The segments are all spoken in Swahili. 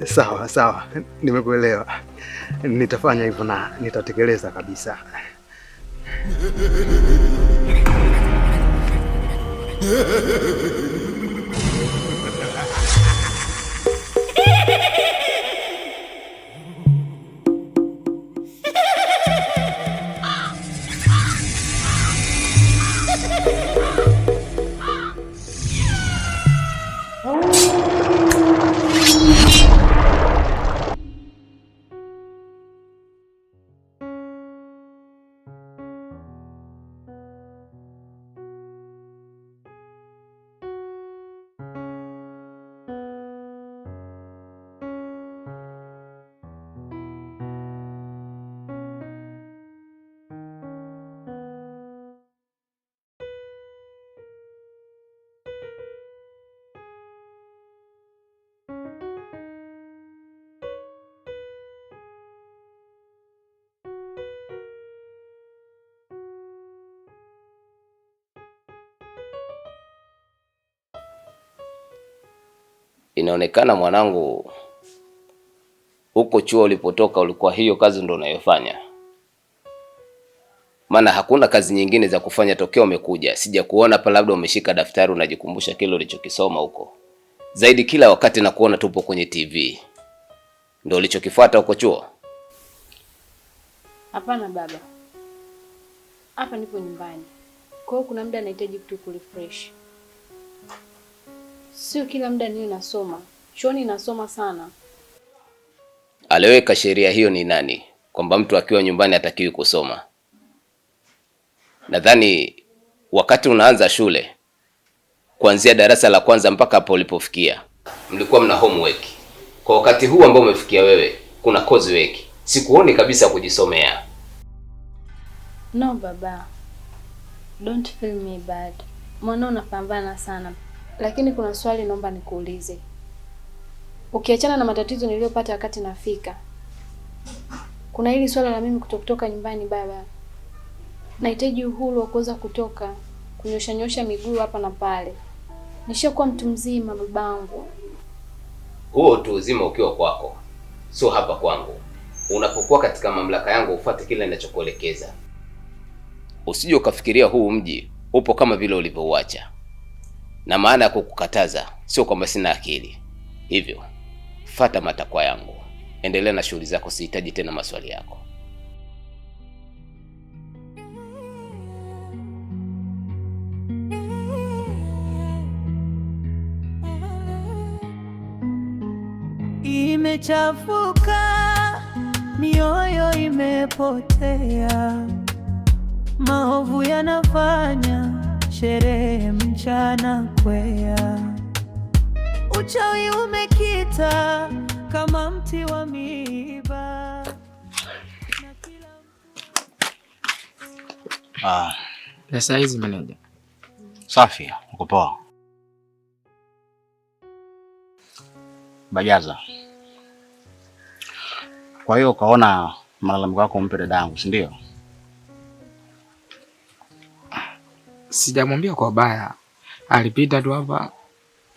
Sawa sawa, nimekuelewa. Nitafanya hivyo na nitatekeleza kabisa. Inaonekana mwanangu, huko chuo ulipotoka ulikuwa hiyo kazi ndo unayofanya. Maana hakuna kazi nyingine za kufanya tokea umekuja. Sija kuona hapa labda umeshika daftari unajikumbusha kile ulichokisoma huko. Zaidi kila wakati na kuona tupo kwenye TV. Ndio ulichokifuata huko chuo? Hapana baba. Hapa nipo nyumbani. Kwa hiyo kuna muda nahitaji kitu kurefresh. Sio kila muda niwe nasoma. Chuoni nasoma sana. Aliweka sheria hiyo ni nani? Kwamba mtu akiwa nyumbani hatakiwi kusoma. Nadhani wakati unaanza shule, kuanzia darasa la kwanza mpaka hapo ulipofikia, mlikuwa mna homework. Kwa wakati huu ambao umefikia wewe, kuna coursework. Sikuoni kabisa kujisomea. No baba. Don't feel me bad. Mwana unapambana sana. Lakini kuna swali naomba nikuulize. Ukiachana na matatizo niliyopata wakati nafika, kuna hili swala la mimi kutoka nyumbani baba. Nahitaji uhuru wa kuweza kutoka, kunyosha miguu hapa na pale. Nishakuwa mtu mzima babangu. Huo tu uzima ukiwa kwako, sio hapa kwangu. Unapokuwa katika mamlaka yangu ufuate kile ninachokuelekeza. Usije ukafikiria huu mji upo kama vile ulivyouacha. Na maana ya kukukataza sio kwamba sina akili. Hivyo, fuata matakwa yangu. Endelea na shughuli zako, sihitaji tena maswali yako. Imechafuka, mioyo imepotea, maovu yanafanya sherehe mchana kwea, uchawi umekita kama mti wa miiba. Pesa hizi meneja. Safi, uko poa? Bajaza. Kwa hiyo ukaona malalamiko yako umpe dadangu, si ndio? Sijamwambia kwa baya. Alipita tu hapa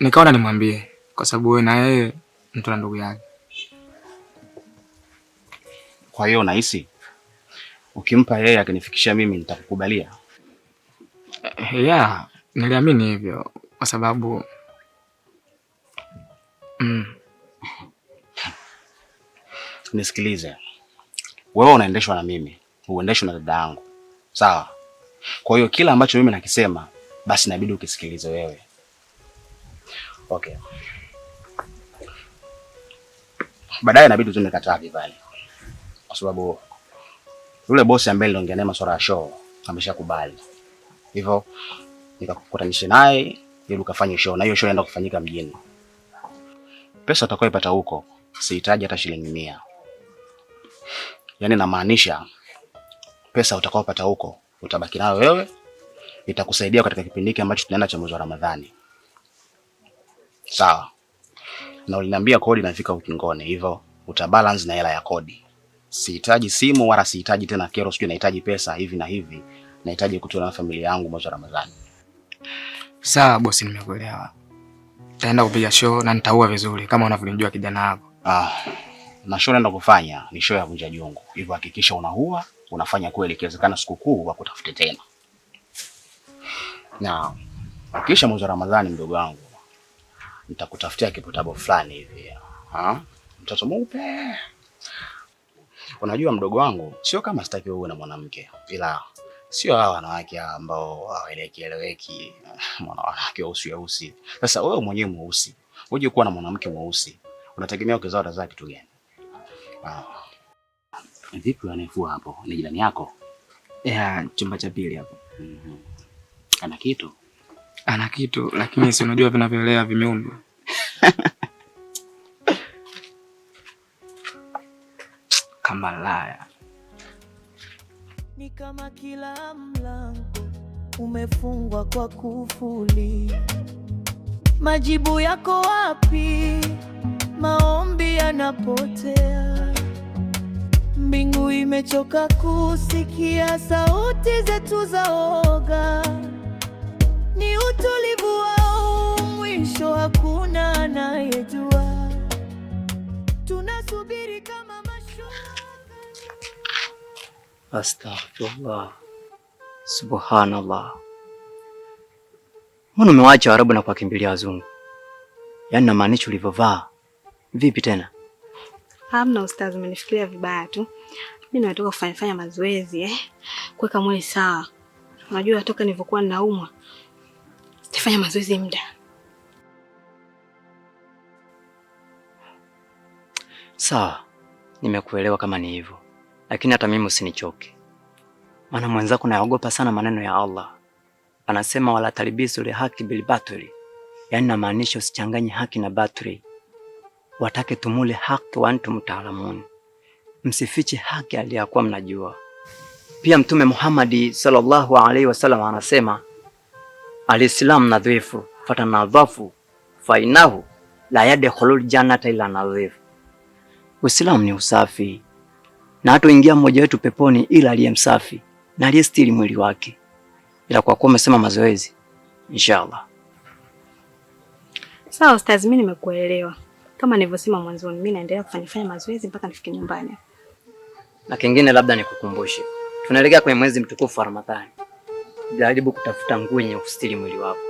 nikaona nimwambie kwa sababu wewe na yeye mtu na ndugu yake. Kwa hiyo unahisi ukimpa yeye akinifikishia mimi nitakukubalia? Yeah, niliamini hivyo kwa sababu Nisikilize. Wewe unaendeshwa na mimi, uendeshwa na dada yangu. Sawa? Kwa hiyo kila ambacho mimi nakisema basi inabidi ukisikilize wewe. Okay. Baadaye inabidi tume kataa vibali. Kwa sababu yule bosi ambaye niliongea naye masuala ya show ameshakubali. Hivyo nikakukutanisha naye ili ukafanye show, na hiyo show inaenda kufanyika mjini. Pesa utakayoipata huko sihitaji hata shilingi 100. Yaani namaanisha pesa utakayopata huko utabaki nayo wewe, itakusaidia katika kipindi hiki ambacho tunaenda cha mwezi wa Ramadhani. Sawa? Na uliniambia kodi inafika ukingoni, hivyo utabalance na hela ya kodi. Sihitaji simu wala sihitaji tena kero, sio nahitaji pesa hivi na hivi. Nahitaji kutoa na familia yangu mwezi wa Ramadhani. Sawa bosi, nimekuelewa. Taenda kupiga show na nitaua vizuri kama unavyonijua kijana wako. Na show naenda kufanya ni show ya Vunja Jungu. Hivyo hakikisha unaua, unafanya kweli, ikiwezekana sikukuu wakutafute tena. Na kisha mwezi wa Ramadhani mdogo wangu, nitakutafutia kipotabo fulani hivi. Mtoto mweupe. Unajua mdogo wangu, sio kama sitaki uwe na mwanamke, ila sio hawa wanawake ambao hawaeleweki, wanawake weusi. Sasa wewe mwenyewe mweusi, uje kuwa na mwanamke mweusi, unategemea ukizao utazaa kitu gani? Vipi wanafua hapo? Ni jirani yako? Chumba cha pili hapo. Ana kitu? Ana kitu, lakini si unajua vinavyoelea vimeundwa. Kama laya. Ni kama kila mlango umefungwa kwa kufuli. Majibu yako wapi? Maombi yanapotea. Mbingu imechoka kusikia sauti zetu za oga. Ni utulivu wao mwisho, hakuna anayejua. Tunasubiri kama Astaghfirullah. Subhanallah. Mbona umewacha Waarabu na kuwakimbilia wazungu? Yaani namaanisha ulivyovaa. Vipi tena? Hamna ustazi, umenifikiria vibaya tu. Mimi natoka kufanya mazoezi kuweka mwili sawa. Unajua toka nilivyokuwa ninaumwa sifanya mazoezi muda. Sawa. Nimekuelewa kama ni hivyo. Lakini hata mimi usinichoke. Maana mwenzako naogopa sana maneno ya Allah. Anasema wala talibisu li haki bil batili. Yaani namaanisha usichanganye haki na batili. Watake tumule haki wa antum taalamun. Msifiche haki aliyakuwa mnajua. Pia Mtume Muhammad sallallahu alaihi wasallam anasema Al-Islam nadhifu fatanadhafu fainahu la yadkhulul jannata illa nadhif. Uislamu ni usafi. Na hatoingia mmoja wetu peponi ila aliye msafi na aliyestiri mwili wake. Ila kwa kuwa umesema mazoezi, inshallah. Sawa ustazi, mimi nimekuelewa. Kama nilivyosema mwanzo, mimi naendelea kufanya mazoezi mpaka nifike nyumbani. Na kingine labda nikukumbushe. Tunaelekea kwenye mwezi mtukufu wa Ramadhani. Jaribu kutafuta nguo yenye kustiri mwili wako.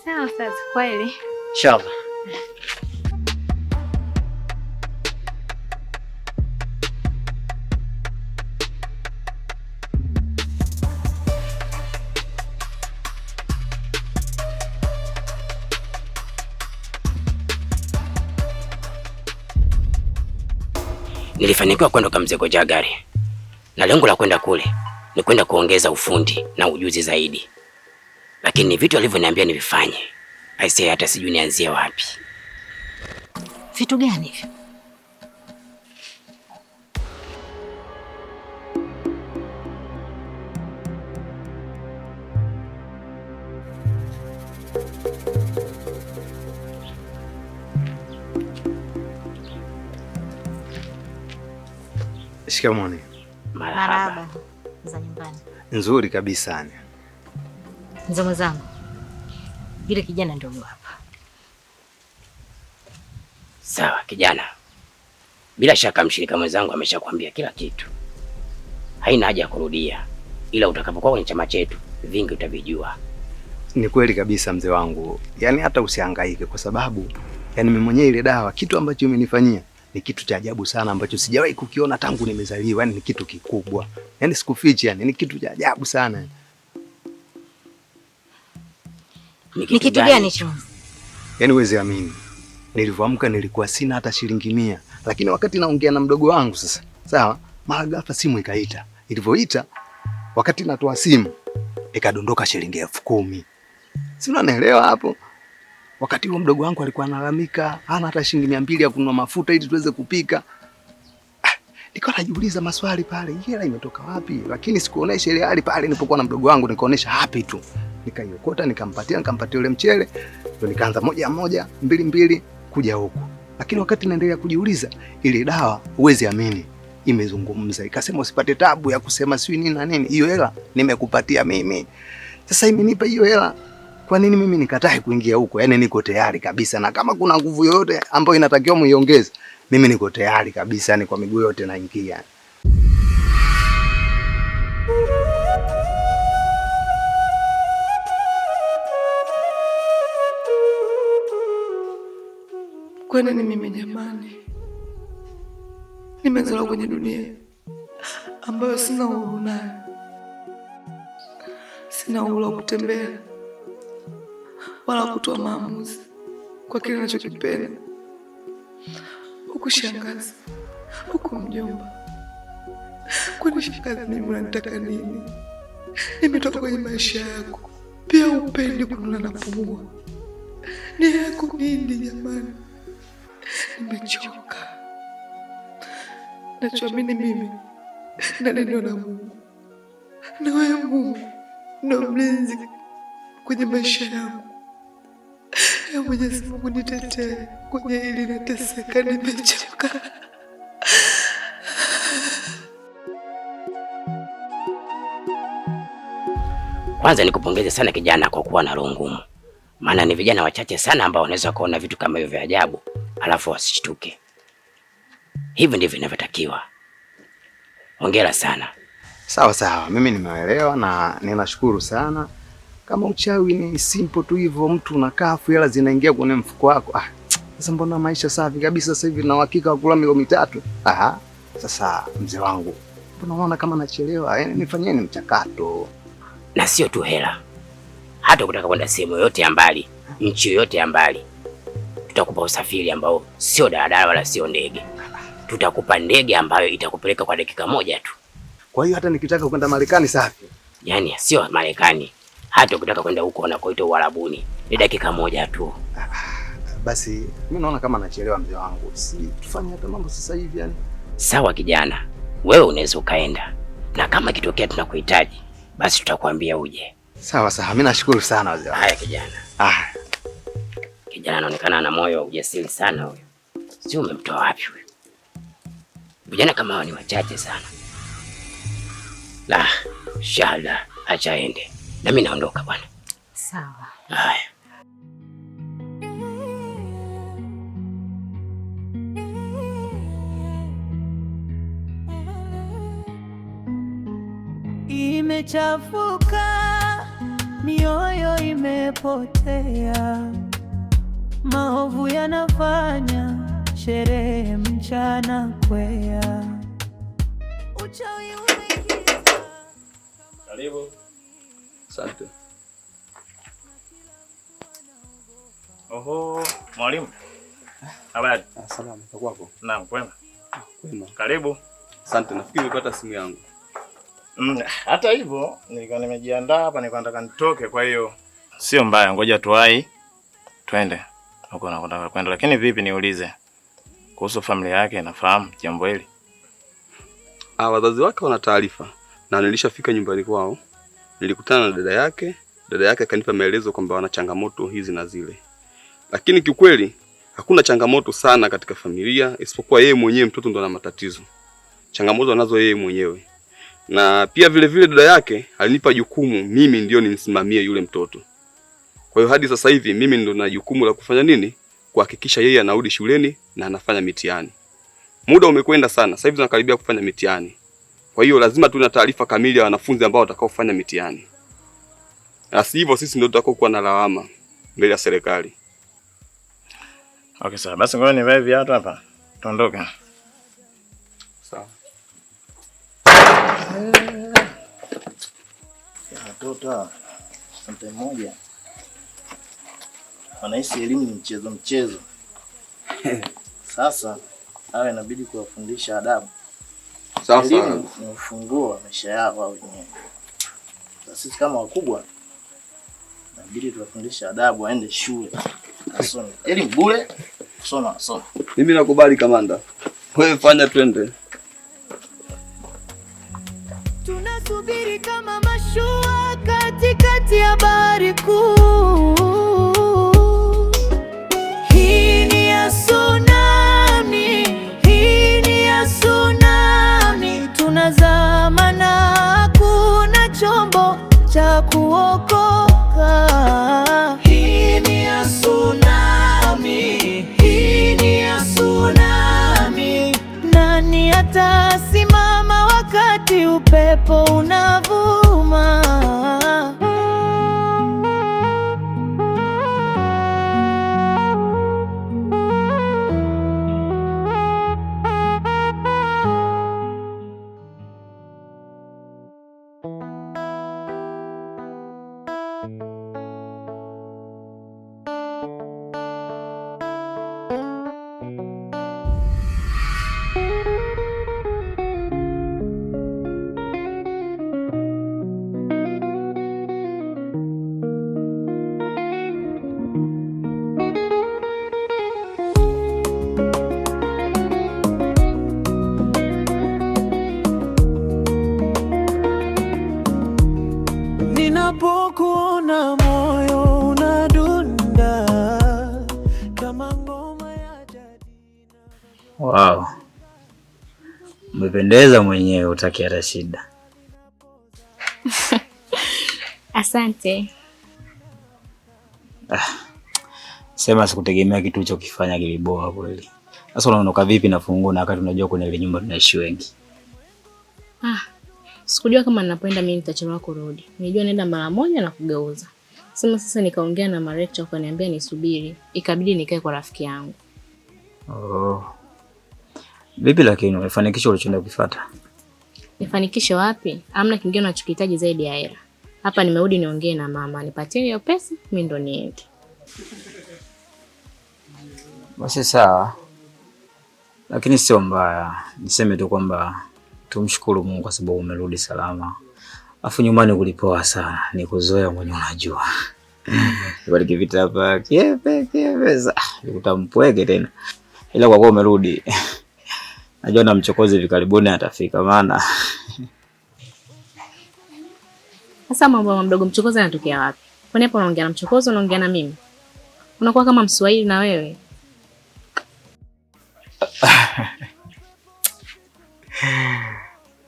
Sawa ustazi, kweli. Inshallah. Nilifanikiwa kwenda kwa Mzee Gojagari. Na lengo la kwenda kule ni kwenda kuongeza ufundi na ujuzi zaidi. Lakini vitu alivyoniambia nivifanye. Aisee, hata sijui nianzie wapi. Vitu gani hivyo? Shikamoni. Marahaba. Za nyumbani. Nzuri kabisa ni. Mzee mwenzangu. Yule kijana ndio hapa. Sawa kijana. Bila shaka mshirika mwenzangu ameshakwambia kila kitu. Haina haja ya kurudia. Ila utakapokuwa kwenye chama chetu, vingi utavijua. Ni kweli kabisa mzee wangu. Yaani hata usihangaike kwa sababu yaani mimi mwenyewe ile dawa kitu ambacho umenifanyia ni kitu cha ajabu sana ambacho sijawahi kukiona tangu nimezaliwa. Yaani ni kitu kikubwa. Yaani sikufichi, yani ni kitu cha ajabu sana. Ni kitu gani hicho? Yaani uweze amini. Nilivyoamka nilikuwa sina hata shilingi 100, lakini wakati naongea na mdogo wangu sasa, sawa? Mara ghafla simu ikaita. Ilivyoita, wakati natoa simu, ikadondoka shilingi 10,000. Si unanielewa hapo? Wakati huo mdogo wangu alikuwa analalamika, hana hata shilingi 200 ya kununua mafuta ili tuweze kupika. Nikawa najiuliza maswali pale, hela imetoka wapi? Lakini sikuonesha ile hali pale nilipokuwa na mdogo wangu, nikaonesha hapi tu. Nikaiokota, nikampatia ule mchele, ndio nikaanza moja, mbili kuja huku. Lakini wakati naendelea kujiuliza, ile dawa uwezi amini, imezungumza. Ikasema usipate tabu ya kusema sio nini na nini. Hiyo hela nimekupatia mimi. Sasa imenipa hiyo hela Kwa nini mimi nikatae kuingia huko? Yaani niko tayari kabisa, na kama kuna nguvu yoyote ambayo inatakiwa muiongeze, mimi niko tayari kabisa, ni kwa miguu yote naingia. Kwa nini mimi jamani? Nimezaliwa kwenye dunia ambayo sina uhuru nayo. Sina uhuru wa kutembea wala kutoa maamuzi kwa kile ninachokipenda. Huku shangazi, huku mjomba. Kwani shangazi, mimi unanitaka nini? Nimetoka kwenye maisha yako, pia upendi kununa na pumua. Ni yako nini jamani? Nimechoka. Nachoamini mimi na neno la Mungu, na wewe Mungu ndo mlinzi kwenye maisha yangu. Ya Mwenyezi Mungu nitetee kwenye hili nateseka, nimechoka. Kwanza nikupongeze sana kijana kwa kuwa na roho ngumu. Maana ni vijana wachache sana ambao wanaweza kuona vitu kama hivyo vya ajabu alafu wasishtuke. Hivi ndivyo inavyotakiwa. Hongera sana. Sawa sawa, mimi nimeelewa na ninashukuru sana. Kama uchawi ni simple tu hivyo, mtu unakaa hela zinaingia kwenye mfuko wako. Sasa mbona maisha safi kabisa sasa hivi na uhakika wa kula milo 3? Sasa mzee wangu, mbona unaona kama nachelewa? Yaani nifanyeni mchakato. Na sio tu hela. Hata ukitaka kwenda sehemu yoyote ya mbali, nchi yoyote ya mbali, tutakupa usafiri ambao sio daladala wala sio ndege. Tutakupa ndege ambayo itakupeleka kwa dakika 1 tu. Kwa hiyo hata nikitaka kwenda Marekani safi. Yaani sio Marekani. Hata ukitaka kwenda huko unakoita Uarabuni, ni dakika 1 tu. Basi mimi naona kama nachelewa mzee wangu. Si tufanye hata mambo sasa hivi yani. Sawa kijana. Wewe unaweza ukaenda. Na kama kitokea tunakuhitaji, basi tutakwambia uje. Sawa sawa, mimi nashukuru sana wazee. Haya kijana. Kijana anaonekana ana moyo wa ujasiri sana huyo. Sio umemtoa wapi huyo? Vijana kama hao ni wachache sana. La, inshallah acha aende. Na mimi naondoka bwana. Sawa. Haya. Imechafuka, mioyo imepotea, maovu yanafanya sherehe mchana kwea. Uchawi umeingia. Karibu. Asante. Oho, mwalimu. Habari? Salama, kwako? Naam, kwema. Kwema. Karibu. Asante, nafikiri umepata simu yangu. Hata hivyo nilikuwa nimejiandaa hapa, nilikuwa nataka nitoke, kwa hiyo sio mbaya, ngoja tuwai twende huko nataka kwenda. Lakini vipi, niulize kuhusu familia yake, nafahamu jambo hili? Wazazi wake wana taarifa na nilishafika nyumbani kwao. Nilikutana na dada yake akanipa maelezo kwamba wana changamoto hizi na zile. Lakini kiukweli hakuna changamoto sana katika familia, isipokuwa yeye mwenyewe mtoto ndo ana matatizo. Changamoto anazo yeye mwenyewe. Na pia vile vile dada yake alinipa jukumu mimi ndio nimsimamie yule mtoto. Kwa hiyo hadi sasa hivi mimi ndo na jukumu la kufanya nini? Kuhakikisha yeye anarudi shuleni na anafanya mitihani. Muda umekwenda sana, sasa hivi tunakaribia kufanya mitihani. Kwa hiyo lazima tuwe na taarifa kamili ya wanafunzi ambao watakao kufanya mitihani. Na si hivyo sisi ndio tutakao kuwa na lawama mbele ya serikali. Okay, sawa. Basi ngoja nivae viatu hapa. Tuondoke. Sawa. Watoto sometimes moja wanahisi elimu ni mchezo. Sasa hawa inabidi kuwafundisha adabu. Sawa. Elimu ni ufunguo wa maisha yao wao wenyewe. Sisi kama wakubwa inabidi tuwafundisha adabu, waende shule. Asome. Elimu bure, soma. Mimi nakubali kamanda. Wewe fanya twende. Tunasubiri kama mashua katikati ya bahari kuu. Hii ni ya tsunami, tunazama na hakuna chombo cha kuokoka. upepo unavuma. Ninapokuona moyo unadunda kama ngoma ya jadi. Wow. Umependeza mwenyewe, utaki hata shida. Asante. Sema sikutegemea kitu hicho kifanya kiliboa kweli. Sasa unaondoka vipi na funguo na wakati unajua kwenye ile nyumba tunaishi wengi? Sikujua kama ninapoenda mimi nitachelewa kurudi. Nilijua naenda mara moja na kugeuza. Sasa nikaongea na Marekcha akaniambia nisubiri. Ikabidi nikae kwa rafiki yangu. Oh. Vipi lakini umefanikisha ulichoenda kufuata? Nifanikishe wapi? Hamna kingine ninachokihitaji zaidi ya hela. Hapa nimerudi niongee na mama, nipatie hiyo pesa, mimi ndo niende. Basi sawa. Lakini sio mbaya. Niseme tu kwamba tumshukuru Mungu kwa sababu umerudi salama. Afu nyumbani kulipoa sana, nikuzoea mwenye unajua. Bali kivita hapa, kiepe. Nikutampueke tena. Ila kwa kuwa umerudi. Najua na mchokozi hivi karibuni atafika maana. Sasa mambo mdogo mchokozi anatokea wapi? Kwani hapo unaongea na mchokozi unaongea na mimi? Unakuwa kama Mswahili na wewe.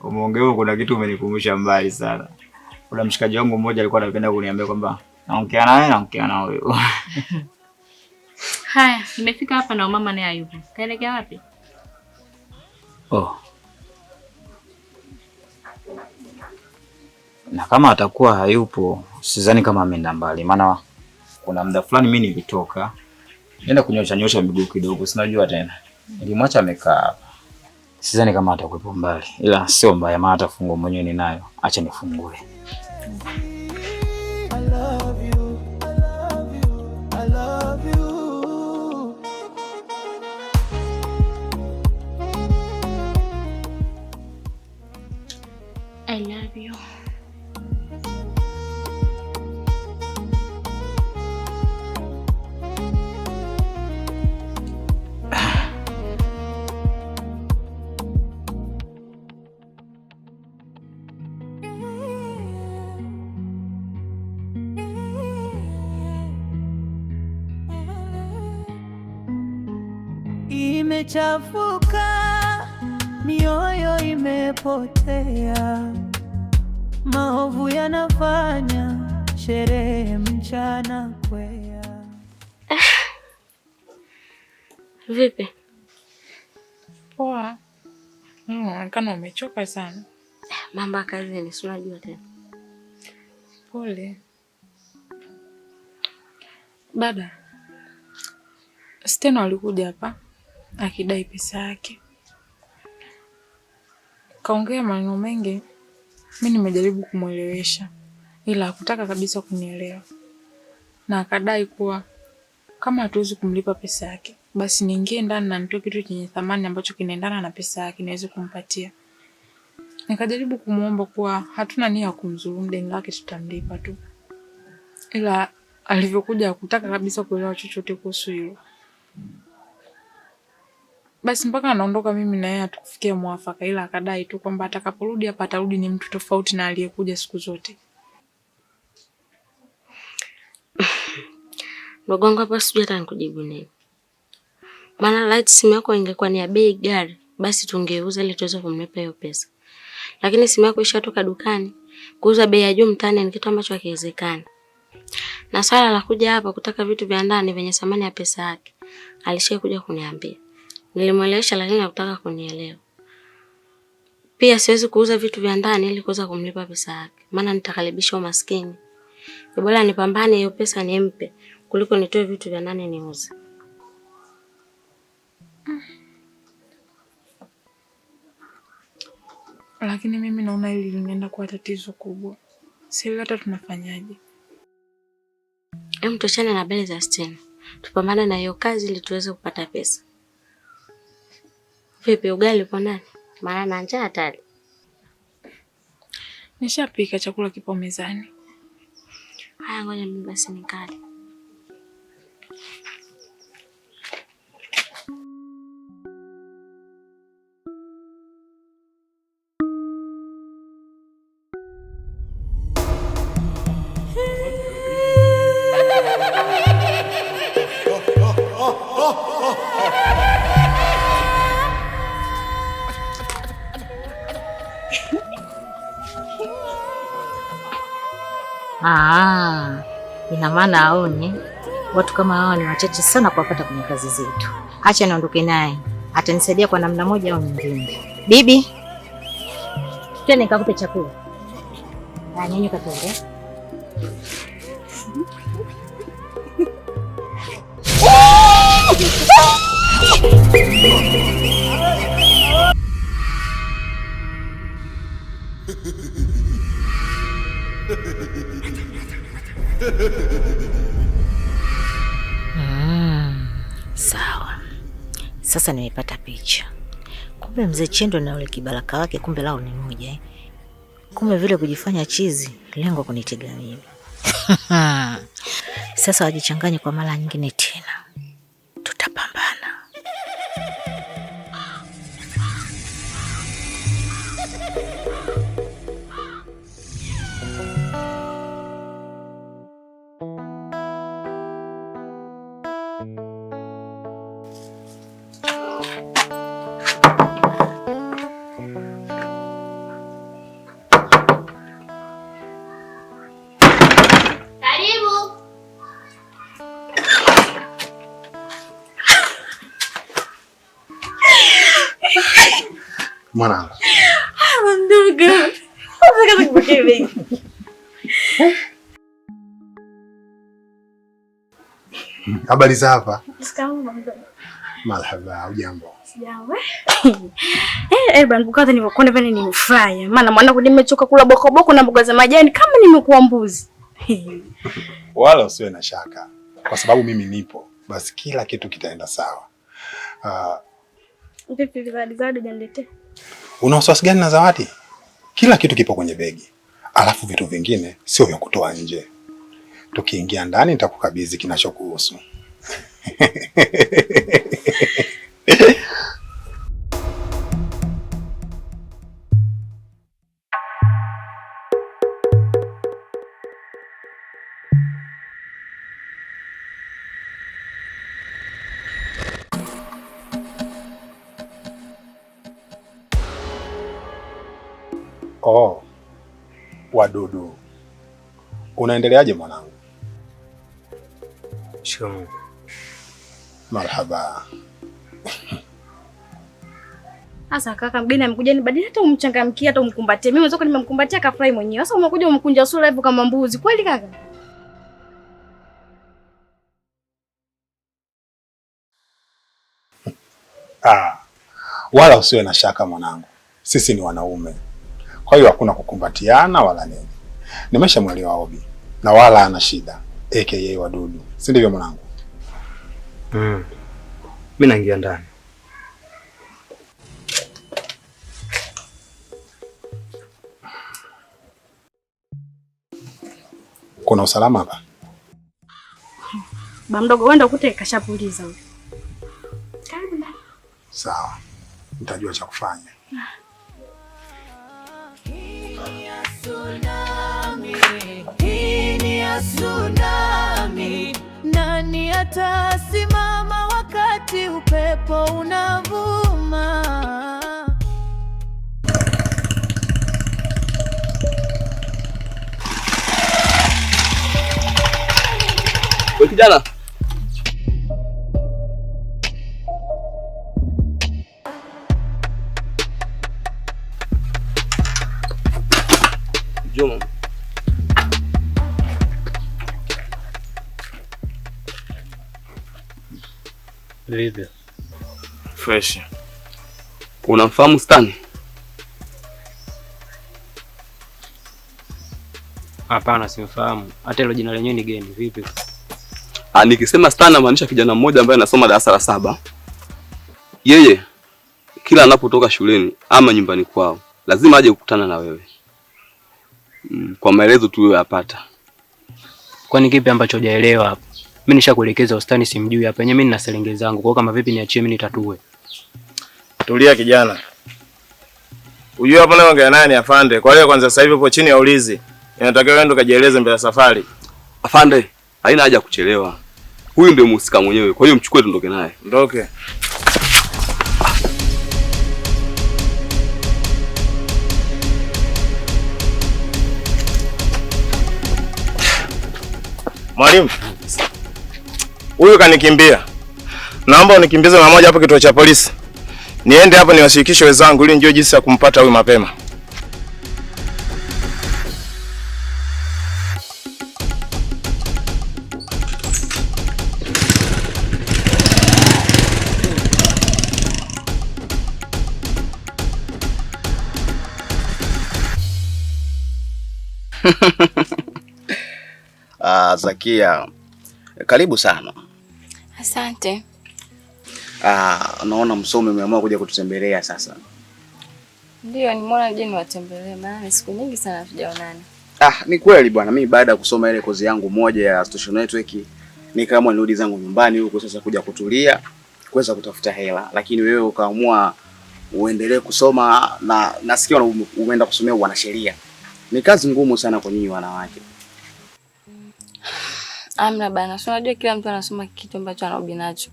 Umeongea kuna kitu umenikumbusha mbali sana. Kuna mshikaji wangu mmoja alikuwa anapenda kuniambia kwamba naongea na wewe. Haya, nimefika hapa na mama naye hayupo. Kaelekea wapi? Oh. Na kama atakuwa hayupo, sidhani kama ameenda mbali. Maana kuna muda fulani mimi nilitoka. Nenda kunyosha miguu kidogo, sinajua tena. Nilimwacha amekaa hapa. Sidhani kama atakuwepo mbali. Ila sio mbaya maana hata funguo mwenyewe ninayo. Acha nifungue. I love you. Imechafuka, mioyo imepotea, maovu yanafanya sherehe mchana kwea. Vipi? Poa. Unaonekana umechoka sana. Mambo ya kazini, si unajua tena. Pole. Dada, Steno alikuja hapa akidai pesa yake. Kaongea maneno mengi, mimi nimejaribu kumuelewesha ila hakutaka kabisa kunielewa. Na akadai kuwa kama hatuwezi kumlipa pesa yake, basi niingie ndani na nitoe kitu chenye thamani ambacho kinaendana na pesa yake niweze kumpatia. Nikajaribu kumuomba kuwa hatuna nia ya kumdhulumu, deni lake tutamlipa tu. Ila alivyokuja hakutaka kabisa kuelewa chochote kuhusu hilo. Basi mpaka anaondoka mimi na yeye hatukufikia mwafaka, ila akadai tu kwamba atakaporudi hapa atarudi ni mtu tofauti na aliyekuja siku zote. Ndugu wangu hapa sijui hata nikujibu nini. Maana light simu yako ingekuwa ni ya bei gari, basi tungeuza ili tuweze kumlipa hiyo pesa. Lakini simu yako ishatoka dukani, kuuza bei ya juu mtaani ni kitu ambacho hakiwezekani. Na swala la kuja hapa kutaka vitu vya ndani vyenye thamani ya pesa yake, alishakuja kuniambia. Nilimwelewesha lakini hakutaka kunielewa. Pia siwezi kuuza vitu vya ndani ili kuweza kumlipa pesa yake, maana nitakaribisha umaskini. Bora nipambane hiyo pesa nimpe kuliko nitoe vitu vya ndani niuze. Lakini mimi naona hili linaenda kuwa tatizo kubwa. Sisi hata tunafanyaje? Tuachane na bele za Stella. Tupambane na hiyo kazi ili tuweze kupata pesa. Vipi ugali upo ndani? Maana na njaa hatari. Nishapika, chakula kipo mezani. Haya, ngoja mimi basi nikale. Ina maana aone watu kama hao ni wachache sana kuwapata kwenye kazi zetu. Acha niondoke naye, atanisaidia kwa namna moja au nyingine. Bibi, twende nikakupe chakula. Nyanyuka twende. Sawa. Sasa nimepata picha. Kumbe mzee Chendo na ule kibaraka wake kumbe lao ni moja. Kumbe vile kujifanya chizi, lengo kunitega mimi. Sasa wajichanganye kwa mara nyingine tena. Tutapambana. Mwanangu. Ndugu. Unataka kupokea hivi? Habari za hapa? Sikamu. Marhaba, hujambo? Sijambo. Bwana kukata nilivyokuona pale nimefurahi. Maana mwanangu nimechoka kula boko na mboga za majani kama nimekuwa mbuzi. Wala usiwe na shaka. Kwa sababu mimi nipo, basi kila kitu kitaenda sawa. Vipi zawadi hujaniletea? Una wasiwasi gani na zawadi? Kila kitu kipo kwenye begi. Alafu vitu vingine sio vya kutoa nje. Tukiingia ndani nitakukabidhi kinachokuhusu. Oh, Wadudu. Unaendeleaje mwanangu? Shikamoo. Marhaba. Sasa kaka mgeni amekuja nibadili hata umchangamkie hata umkumbatie. Mimi mwanzo nimemkumbatia kafurahi mwenyewe. Sasa umekuja umkunja sura hivyo kama mbuzi. Kweli kaka? Wala usiwe na shaka mwanangu. Sisi ni wanaume. Kwa hiyo hakuna kukumbatiana wala nini. Nimeshamwelewa Obi na wala ana shida. AKA Wadudu. Si ndivyo mwanangu? Mimi naingia ndani. Kuna usalama hapa? Ba mdogo wenda ukute kashapuliza huyo. Karibu ndani. Sawa. Nitajua cha kufanya. Tsunami, nani atasimama wakati upepo unavuma? Wewe kijana. Vipi? Fresh. Unamfahamu Stan? Hapana, simfahamu. Hata hilo jina lenyewe ni geni. Vipi? Nikisema Stan namaanisha kijana mmoja ambaye anasoma darasa la 7. Yeye kila anapotoka shuleni ama nyumbani kwao lazima aje kukutana na wewe. Kwa maelezo tu wewe apata. Kwani kipi ambacho hujaelewa hapo? Mimi nishakuelekeza Ustani simjui hapa. Yenyewe mimi nina selenge zangu. Kwa kama vipi niachie mimi nitatue. Tulia kijana. Unajua hapo leo ongea nani afande? Kwa hiyo kwanza sasa hivi upo chini ya ulinzi. Inatakiwa wewe ndo kajieleze mbele ya safari. Afande, haina haja kuchelewa. Huyu ndio mhusika mwenyewe. Kwa hiyo mchukue tuondoke naye. Ndoke. Mwalimu. Huyu kanikimbia. Naomba unikimbize mara moja hapo kituo cha polisi. Niende hapo niwashirikishe wenzangu ili njoo jinsi ya kumpata huyu mapema. Zakia, karibu sana. Asante. Naona msomi umeamua kuja kututembelea sasa. Ndio, nimeona nije niwatembelee maana ni siku nyingi sana hatujaonana. Ni kweli bwana, mimi baada ya kusoma ile kozi yangu moja ya social network nikaamua nirudi zangu nyumbani huko sasa kuja kutulia, kuweza kutafuta hela, lakini wewe ukaamua uendelee kusoma na nasikia umeenda kusomea wanasheria. Ni kazi ngumu sana kwa nyinyi wanawake. Amna bana, so unajua kila mtu anasoma kitu ambacho anaobi nacho.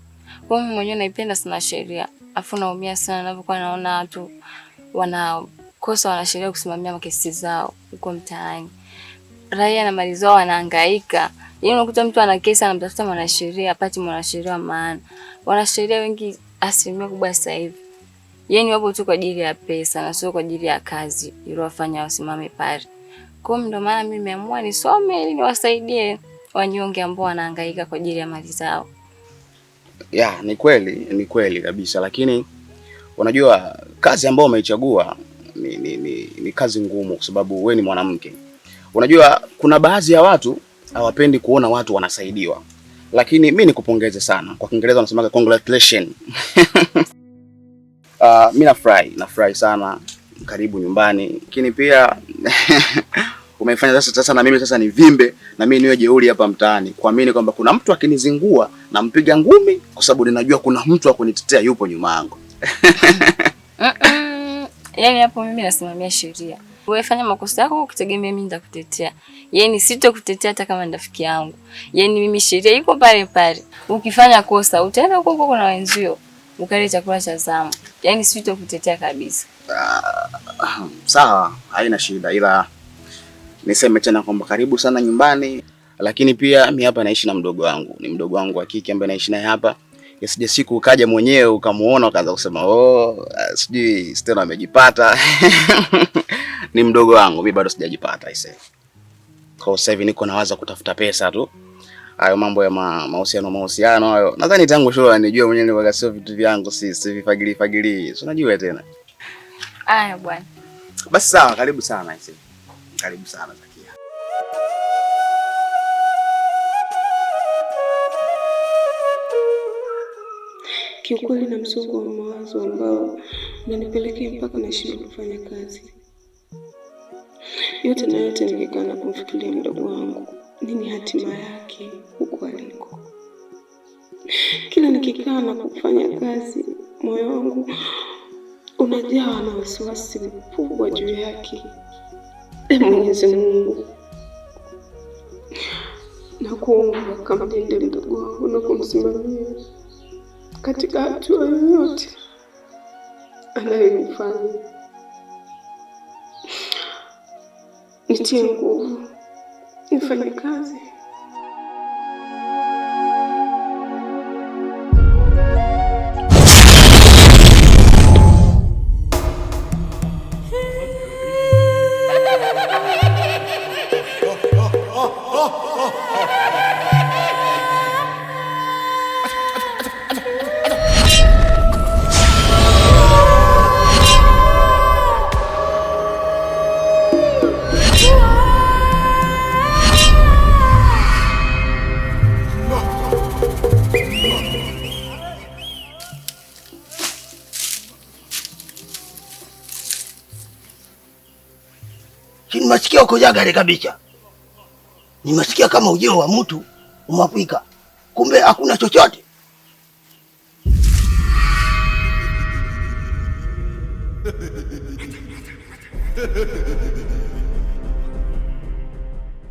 Kwa mimi mwenyewe naipenda sana sheria. Afu naumia sana ninapokuwa naona watu wanakosa wanasheria kusimamia makesi zao huko mtaani. Raia na mali zao wanahangaika. Yeye unakuta mtu ana kesi anamtafuta mwanasheria, apati mwanasheria maana. Wanasheria wengi asilimia kubwa sasa hivi. Yaani wapo tu kwa ajili ya pesa na sio kwa ajili ya kazi iliyowafanya wasimame pale. Kwa hiyo ndio maana mimi nimeamua nisome ili niwasaidie wanyonge ambao wanahangaika kwa ajili ya mali zao. Ni kweli kabisa, lakini unajua kazi ambayo umeichagua ni kazi ngumu kwa sababu wewe ni mwanamke. Unajua kuna baadhi ya watu hawapendi kuona watu wanasaidiwa. Lakini mimi nikupongeze sana. Kwa Kiingereza wanasema congratulations. Mimi nafurahi sana. Karibu nyumbani. Lakini pia umefanya sasa na mimi sasa nivimbe na mimi niwe jeuri hapa mtaani. Kuamini kwamba kuna mtu akinizingua na mpiga ngumi kwa sababu ninajua kuna mtu akunitetea yupo nyuma yangu. Yaani hapo mimi nasimamia sheria. Wewe fanya makosa yako ukitegemea mimi nitakutetea. Yaani sitokutetea hata kama ni rafiki yangu. Yaani mimi sheria iko pale pale. Ukifanya kosa utaenda huko na wenzio. Ukale chakula cha zamu. Yaani sitokutetea kabisa. Sawa, haina shida, ila niseme tena kwamba karibu sana nyumbani, lakini pia mimi hapa naishi na mdogo wangu. Ni mdogo wangu wa kike ambaye naishi naye hapa. Yasije siku ukaja mwenyewe ukamuona ukaanza kusema sijui Stella amejipata. Ni mdogo wangu, mimi bado sijajipata aisee. Kwa sasa hivi niko nawaza kutafuta pesa tu. Hayo mambo ya mahusiano hayo. Nadhani tangu shule anijua mwenyewe nilikuwa sio vitu vyangu, si vifagili. So unajua tena. Aya bwana. Basi sawa, karibu sana aisee. Karibu sana Zakia. Kiukweli na msongo wa mawazo ambao unanipelekea mpaka nashindwa kufanya kazi. Yote na yote nikikaa na kumfikiria mdogo wangu. Nini hatima yake huko aliko? Kila nikikaa na kufanya kazi, moyo wangu unajawa na wasiwasi mkubwa juu yake. Mwenyezi Mungu, nakuomba kamlinde mdogo wangu na kumsimamia katika hatua yoyote anayoifanya. Nitie nguvu, nifanye kazi. nimesikia uko Jagare kabisa. Nimesikia kama ujio wa mtu umafika. Kumbe hakuna chochote.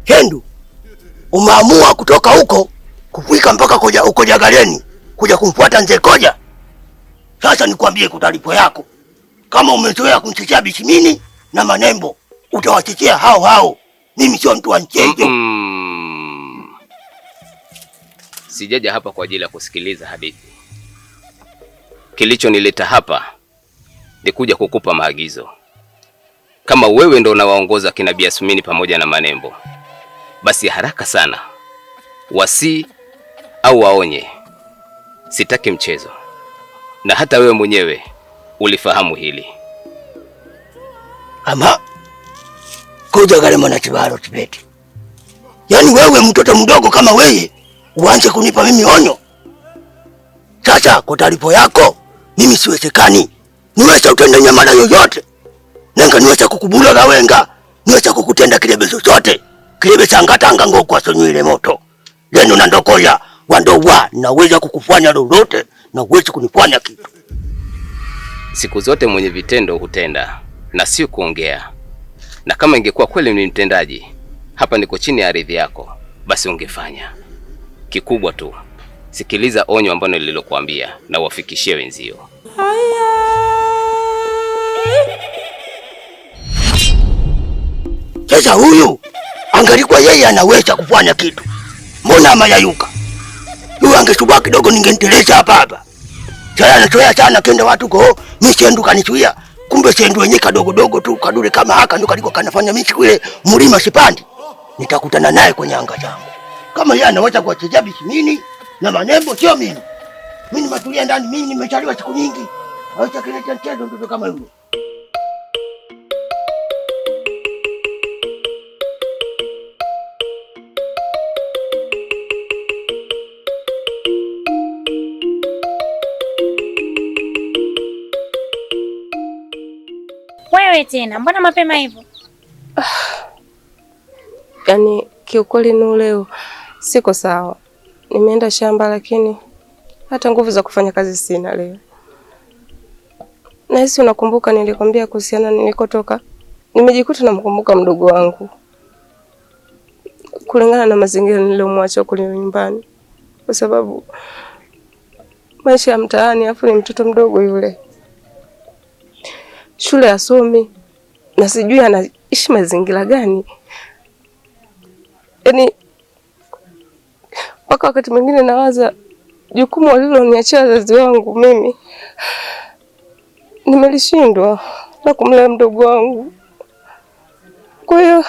Kendu, umeamua kutoka huko kufika mpaka uko Jagareni kuja kumfuata Nzee Koja. Sasa nikwambie kutalipo yako. Kama umezoea kumchechea Bishimini na Manembo, utawachechea hao hao. Mimi sio mtu wa mchezo. Sijaja hapa kwa ajili ya kusikiliza hadithi. Kilichonileta hapa ni kuja kukupa maagizo. Kama wewe ndo unawaongoza kina Biasmini pamoja na Manembo, basi haraka sana wasi au waonye. Sitaki mchezo. Na hata wewe mwenyewe ulifahamu hili. Ama Koja gale mwana Chibaro Tibeti. Yaani wewe mtoto mdogo kama wewe uanze kunipa mimi onyo? Sasa kwa taarifa yako, mimi siwezekani. Niweza utenda nyamala yoyote. Nenga niweza kukubula na wenga. Niweza kukutenda kilebe chochote. Kilebe changatanga ngokwa sonywile moto. Leno na ndokoya wandowa naweza kukufanya lolote na uwezi kunifanya kitu. Siku zote mwenye vitendo hutenda na sio kuongea. Na kama ingekuwa kweli ni mtendaji, hapa niko chini ya ardhi yako, basi ungefanya. Kikubwa tu, sikiliza onyo ambalo nililokuambia na uwafikishie wenzio. Sasa huyu angalikuwa yeye anaweza kufanya kitu, mbona amayayuka? Huyu angesubua kidogo ningenteleza hapa. Sasa anachoya sana kenda watu ko, mimi sendu kanichuia. Kumbe sendu wenyewe kadogo dogo tu kadule kama haka ndo kaliko kanafanya mimi kule mlima sipandi. Nitakutana naye kwenye anga zangu. Kama yeye anaweza kuwachezea Bishimini na Manembo sio mimi. Mimi nimatulia ndani, mimi nimechaliwa siku nyingi. Acha kile mchezo ndio kama yule. Wewe tena, mbona mapema hivyo? Yaani kiukweli ni leo siko sawa. Nimeenda shamba lakini hata nguvu za kufanya kazi sina leo. Na hisi unakumbuka nilikwambia kuhusiana nilikotoka? Nimejikuta namkumbuka mdogo wangu. Kulingana na mazingira niliyomwacha kule nyumbani. Kwa sababu maisha ya mtaani afu ni mtoto mdogo yule. Shule asomi na sijui anaishi mazingira gani. Yaani mpaka wakati mwingine nawaza jukumu waliloniachia wazazi wangu mimi nimelishindwa na kumlea mdogo wangu. Kwa hiyo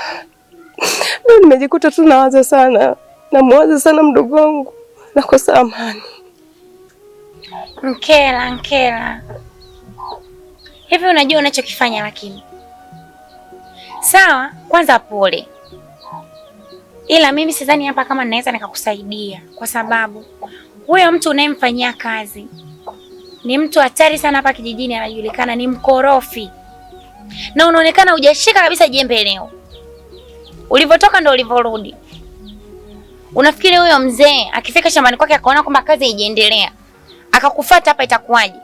leo nimejikuta tu nawaza sana, namwaza sana mdogo wangu, nakosa amani. Nkela. Hivi unajua unachokifanya lakini? Sawa, kwanza pole. Ila mimi sidhani hapa kama naweza nikakusaidia kwa sababu huyo mtu unayemfanyia kazi ni mtu hatari sana hapa kijijini, anajulikana ni mkorofi. Na unaonekana hujashika kabisa jembe leo. Ulivyotoka ndio ulivyorudi. Unafikiri huyo mzee akifika shambani kwake akaona kwamba kazi haijaendelea, akakufuata hapa itakuwaje?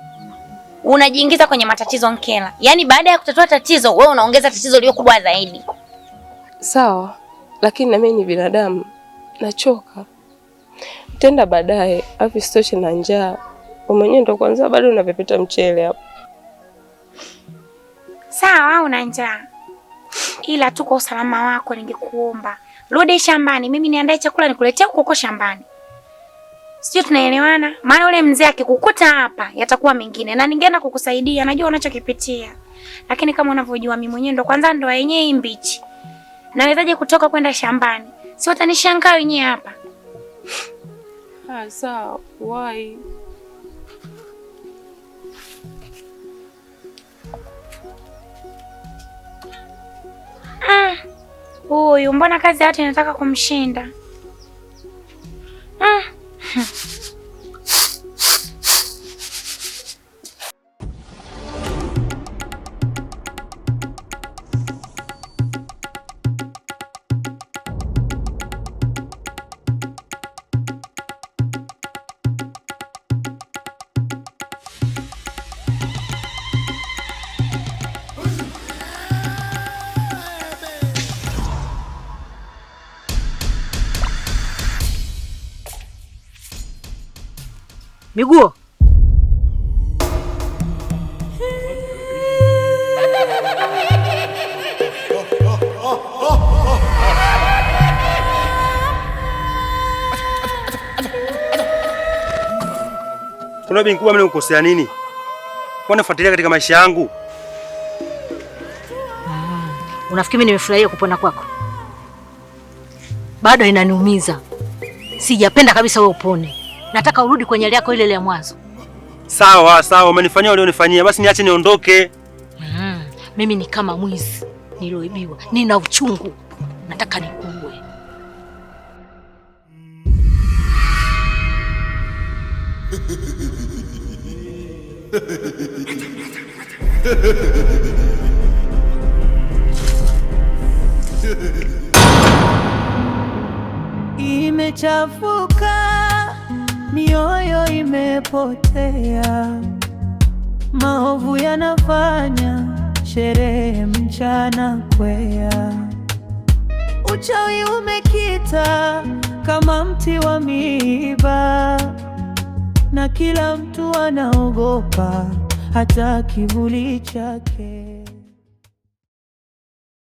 Unajiingiza kwenye matatizo Nkela. Yaani baada ya kutatua tatizo, wewe unaongeza tatizo lililo kubwa zaidi. Sawa, lakini na mimi ni binadamu. Nachoka. Tenda baadaye, afu sitoshe na njaa. Mwenyewe ndo kwanza bado unapepeta mchele hapo. Sawa, una njaa. Ila tu kwa usalama wako ningekuomba rudi shambani, mimi niandae chakula nikuletea huko shambani. Sio, tunaelewana? Maana yule mzee akikukuta hapa yatakuwa mengine, na ningeenda kukusaidia, najua unachokipitia. Lakini kama unavyojua mimi mwenyewe ndo kwanza ndo yenyewe mbichi. Nawezaje kutoka kwenda shambani? Si utanishangaa wenyewe hapa. Sawa, why? Huyu mbona kazi ya watu inataka kumshinda? Miguo. Kuna bibi mkubwa, mimi nikukosea nini? Kwani unafuatilia katika maisha yangu? Unafikiri mimi nimefurahia kupona kwako? Bado inaniumiza. Sijapenda kabisa wewe upone. Nataka urudi kwenye hali yako ile ya mwanzo. Sawa sawa, umenifanyia ulionifanyia, basi niache niondoke. Mimi ni kama mwizi niloibiwa. Nina uchungu. Nataka nikuue. Imechafuka, mioyo imepotea, maovu yanafanya sherehe mchana kwea, uchawi umekita kama mti wa miiba, na kila mtu anaogopa hata kivuli chake.